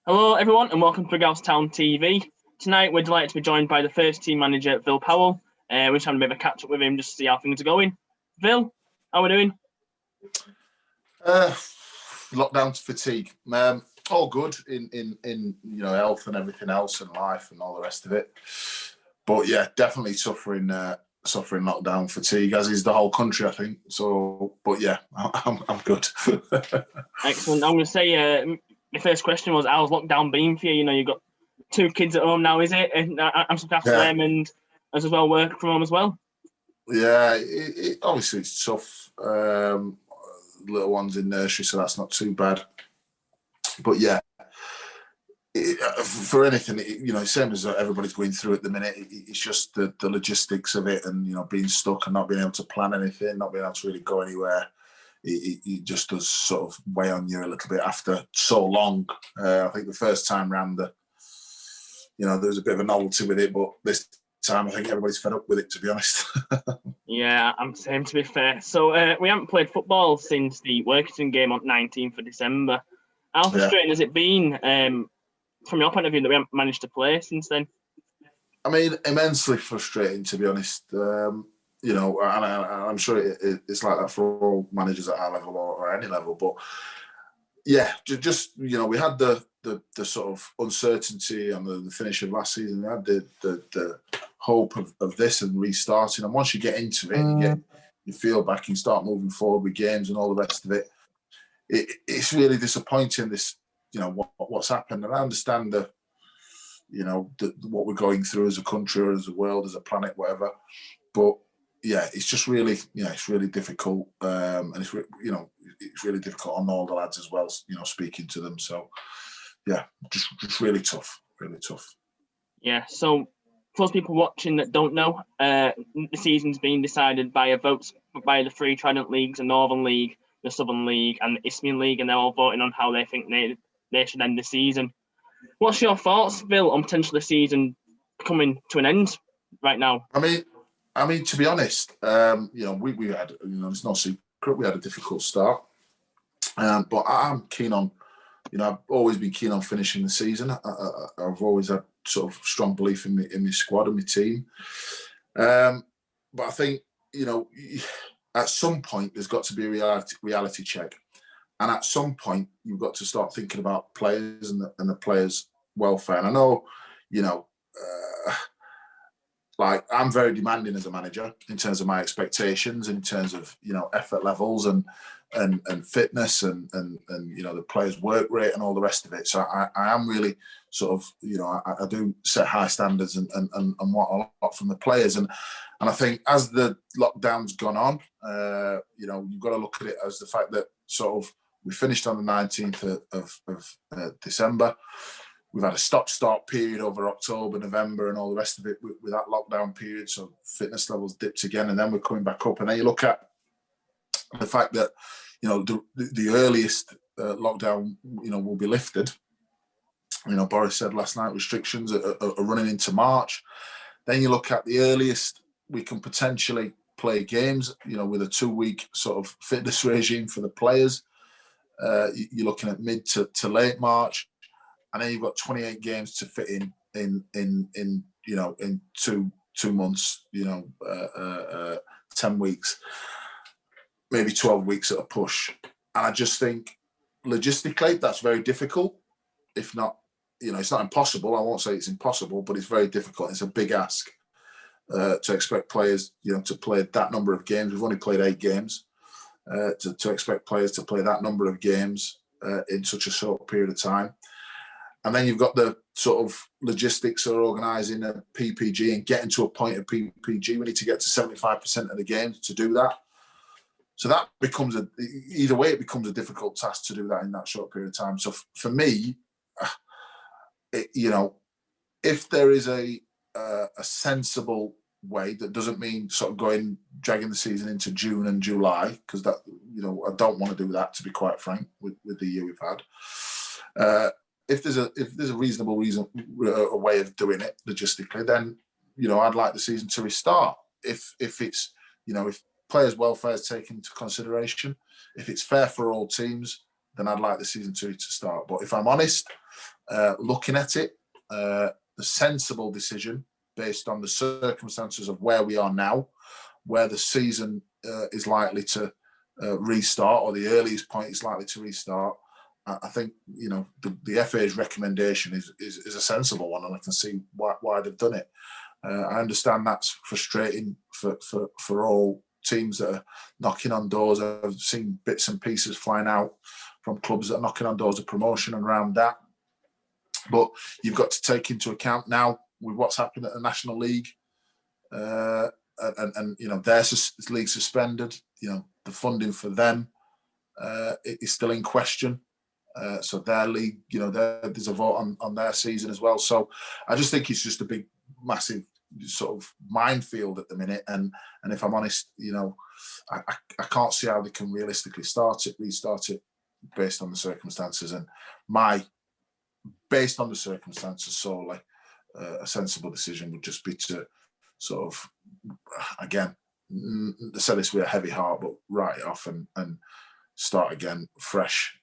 Hello, everyone, and welcome to Brighouse Town TV. Tonight, we're delighted to be joined by the first team manager, Vill Powell. We're just having a bit of a catch up with him just to see how things are going. Vill, how are we doing? Lockdown fatigue. All good in health and everything else and life and all the rest of it. But yeah, definitely suffering lockdown fatigue, as is the whole country, I think. So, but yeah, I'm good. Excellent. I'm going to say the first question was, how's lockdown been for you? You know, you've got 2 kids at home now, is it? And I'm supposed after them, and as well work from home as well. Yeah, obviously it's tough. Little ones in nursery, so that's not too bad. But yeah, for anything, same as everybody's going through at the minute. It's just the logistics of it, and being stuck and not being able to plan anything, not being able to really go anywhere. It just does sort of weigh on you a little bit after so long. I think the first time round, there was a bit of a novelty with it, but this time I think everybody's fed up with it, to be honest. Yeah, I'm the same, to be fair. So we haven't played football since the Workington game on 19th of December. How frustrating has it been from your point of view that we haven't managed to play since then? I mean, immensely frustrating, to be honest. And I'm sure it's like that for all managers at our level or any level. But yeah, just we had the sort of uncertainty on the finish of last season. We had the hope of this and restarting. And once you get into it, you get your feel back and start moving forward with games and all the rest of it. It's really disappointing. This, what's happened, and I understand what we're going through as a country or as a world, as a planet, whatever. But yeah, it's just really, it's really difficult, and it's really difficult on all the lads as well. Speaking to them, so yeah, just really tough, really tough. Yeah. So for those people watching that don't know, the season's been decided by a vote by the 3 Trident leagues: the Northern League, the Southern League, and the Isthmian League, and they're all voting on how they think they should end the season. What's your thoughts, Vill, on potentially the season coming to an end right now? I mean, to be honest, we had, it's no secret, we had a difficult start, but I'm keen on, I've always been keen on finishing the season. I've always had sort of strong belief in my squad and my team, but I think at some point there's got to be a reality check. And at some point, you've got to start thinking about players and the players' welfare. And I know, I'm very demanding as a manager in terms of my expectations, in terms of effort levels and fitness and the players' work rate and all the rest of it. So I am really sort of I do set high standards and want a lot from the players. And I think as the lockdown's gone on, you've got to look at it as the fact that sort of we finished on the 19th of December. We've had a stop-start period over October, November, and all the rest of it with that lockdown period. So fitness levels dipped again, and then we're coming back up. And then you look at the fact that the earliest lockdown will be lifted. Boris said last night restrictions are running into March. Then you look at the earliest we can potentially play games. With a 2-week sort of fitness regime for the players. You're looking at mid to late March. And then you've got 28 games to fit in 2 months, 10 weeks, maybe 12 weeks at a push. And I just think logistically that's very difficult. If not, it's not impossible. I won't say it's impossible, but it's very difficult. It's a big ask to expect players, to play that number of games. We've only played 8 games. To expect players to play that number of games in such a short period of time. And then you've got the sort of logistics of organising a PPG and getting to a point of PPG. We need to get to 75% of the games to do that. So that becomes either way, it becomes a difficult task to do that in that short period of time. So for me, if there is a sensible way that doesn't mean sort of dragging the season into June and July, because that, I don't want to do that, to be quite frank, with the year we've had. If there's a reasonable a way of doing it logistically, then I'd like the season to restart. If it's if players' welfare is taken into consideration, if it's fair for all teams, then I'd like the season to start. But if I'm honest, looking at it, the sensible decision based on the circumstances of where we are now, where the season is likely to restart, or the earliest point is likely to restart. I think, you know, the FA's recommendation is a sensible one, and I can see why they've done it. I understand that's frustrating for all teams that are knocking on doors. I've seen bits and pieces flying out from clubs that are knocking on doors of promotion and around that. But you've got to take into account now with what's happened at the National League, and you know, their league suspended. You know, the funding for them is still in question. So their league, you know, there's a vote on their season as well. So I just think it's just a big, massive sort of minefield at the minute. And if I'm honest, you know, I can't see how they can realistically restart it based on the circumstances. And based on the circumstances solely, a sensible decision would just be to sort of, again, I said this with a heavy heart, but write it off and start again fresh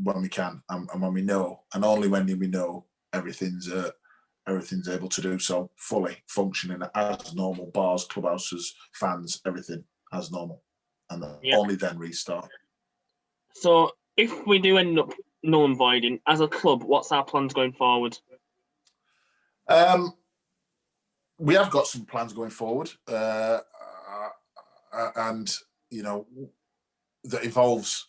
when we can, and when we know, and only when we know everything's able to do so, fully functioning as normal, bars, clubhouses, fans, everything as normal, and only then restart. So if we do end up null and voiding, as a club, what's our plans going forward? We have got some plans going forward, and you know, that involves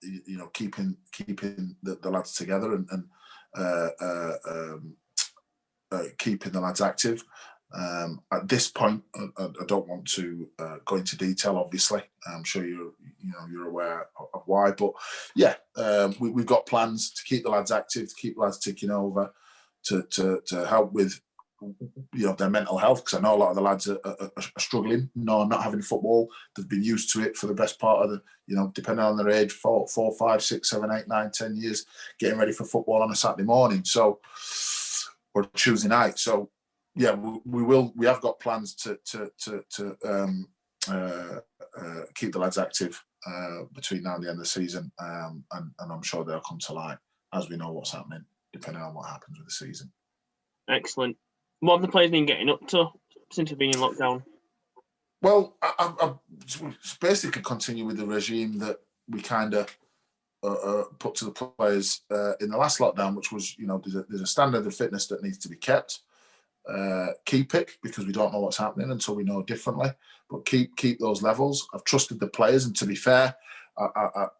you know, keeping the lads together and keeping the lads active. At this point, I don't want to go into detail. Obviously, I'm sure you're aware of why. But yeah, we've got plans to keep the lads active, to keep the lads ticking over, to help with, you know, their mental health, because I know a lot of the lads are struggling, not having football. They've been used to it for the best part of the, you know, depending on their age, 4, 5, 6, 7, 8, 9, 10 years, getting ready for football on a Saturday morning, so, or Tuesday night. So yeah, we have got plans to keep the lads active between now and the end of the season, and I'm sure they'll come to light as we know what's happening, depending on what happens with the season. Excellent. What have the players been getting up to since we've been in lockdown? Well, I basically continue with the regime that we kind of put to the players in the last lockdown, which was, you know, there's a standard of fitness that needs to be kept. Keep it, because we don't know what's happening until we know differently. But keep those levels. I've trusted the players, and to be fair,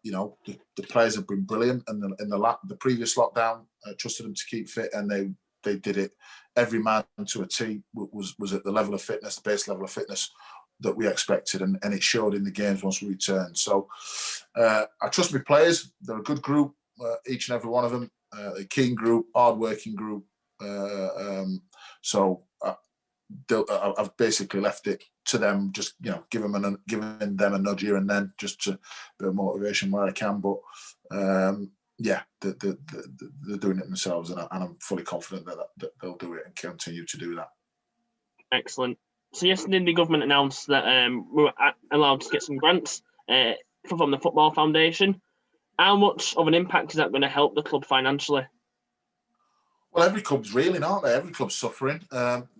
you know, the players have been brilliant. And in the previous lockdown, I trusted them to keep fit, and they did it. Every man to a T was at the level of fitness, the base level of fitness that we expected, and it showed in the games once we returned. So I trust my players. They're a good group, each and every one of them, a keen group, hard-working group. So I've basically left it to them, just, you know, giving them a nudge here and then, just to bit of motivation where I can. But yeah, they're doing it themselves, and I'm fully confident that they'll do it and continue to do that. Excellent. So yesterday, the government announced that we were allowed to get some grants from the Football Foundation. How much of an impact is that going to help the club financially? Well, every club's reeling, aren't they? Every club's suffering.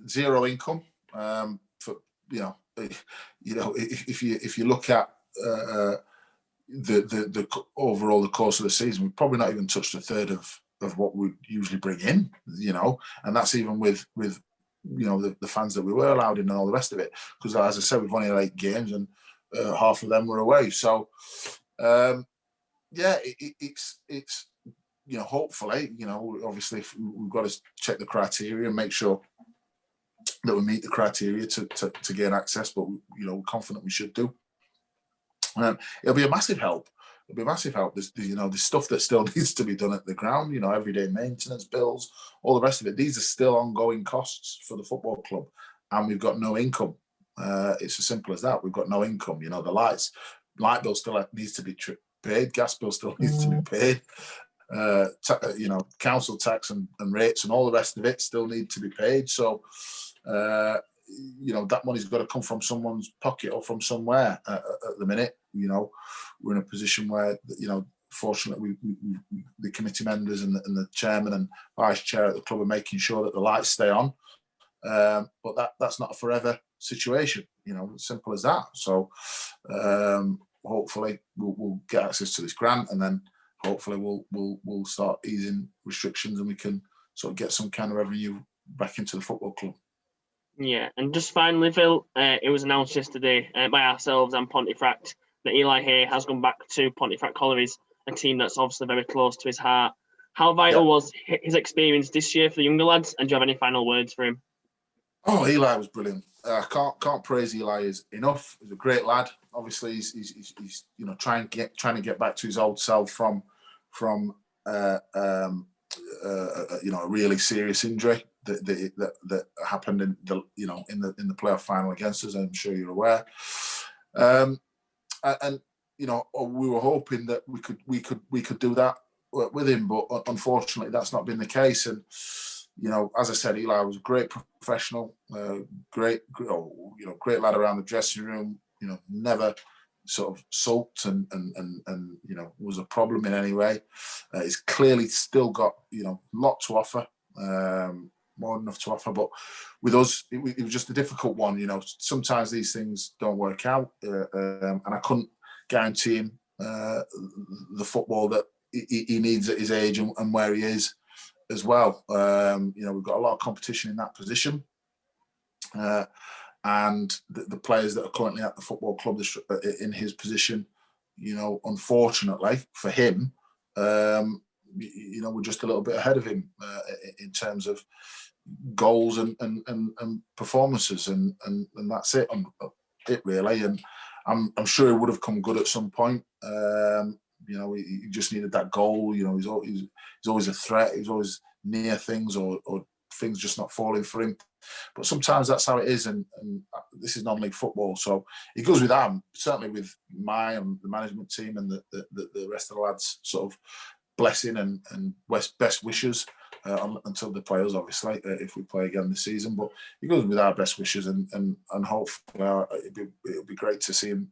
Zero income. For you know, if you look at the overall the course of the season, we've probably not even touched a third of what we usually bring in. You know, and that's even with you know, the fans that we were allowed in and all the rest of it. Because as I said, we've only had 8 games, and half of them were away. So yeah, it's you know, hopefully, you know, obviously we've got to check the criteria and make sure that we meet the criteria to gain access, but, you know, we're confident we should do. It'll be a massive help. It'll be a massive help. There's, you know, there's stuff that still needs to be done at the ground, you know, everyday maintenance bills, all the rest of it. These are still ongoing costs for the football club, and we've got no income. It's as simple as that. We've got no income. You know, the light bill still needs to be paid, gas bill still needs to be paid. You know, council tax and rates and all the rest of it still need to be paid. So, you know, that money's got to come from someone's pocket or from somewhere. At the minute, you know, we're in a position where, you know, fortunately, the committee members and the chairman and vice chair at the club are making sure that the lights stay on. But that's not a forever situation, simple as that. So hopefully we'll get access to this grant, and then hopefully we'll start easing restrictions, and we can sort of get some kind of revenue back into the football club. Yeah, and just finally, Vill, it was announced yesterday by ourselves and Pontefract that Eli Hey has gone back to Pontefract Collieries, a team that's obviously very close to his heart. How vital was his experience this year for the younger lads, and do you have any final words for him? Oh, Eli was brilliant. I can't praise Eli enough. He's a great lad. Obviously, he's trying to get back to his old self from a really serious injury that happened in the playoff final against us. I'm sure you're aware. And we were hoping that we could do that with him, but unfortunately, that's not been the case. And as I said, Eli was a great professional, great lad around the dressing room. Never sort of sulked and was a problem in any way. He's clearly still got a lot to offer, more than enough to offer. But with us, it was just a difficult one. Sometimes these things don't work out, and I couldn't guarantee him the football that he needs at his age and where he is as well. We've got a lot of competition in that position, and the players that are currently at the football club in his position, unfortunately for him, we're just a little bit ahead of him in terms of goals and performances, and that's it. It really, and I'm sure he would have come good at some point. He just needed that goal. He's always a threat. He's always near things, or things just not falling for him. But sometimes that's how it is, and this is non-league football. So it goes with that. Certainly with the management team and the rest of the lads' sort of blessing and best wishes until they play us, obviously, if we play again this season. But it goes with our best wishes, and hopefully it'll be great to see him,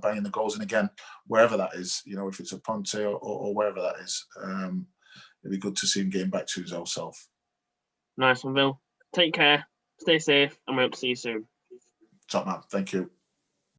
banging the goals in again, wherever that is. If it's a Ponte or wherever that is, it'd be good to see him getting back to his old self. Nice one, Vill. Take care, stay safe, and we hope to see you soon. Top man, thank you.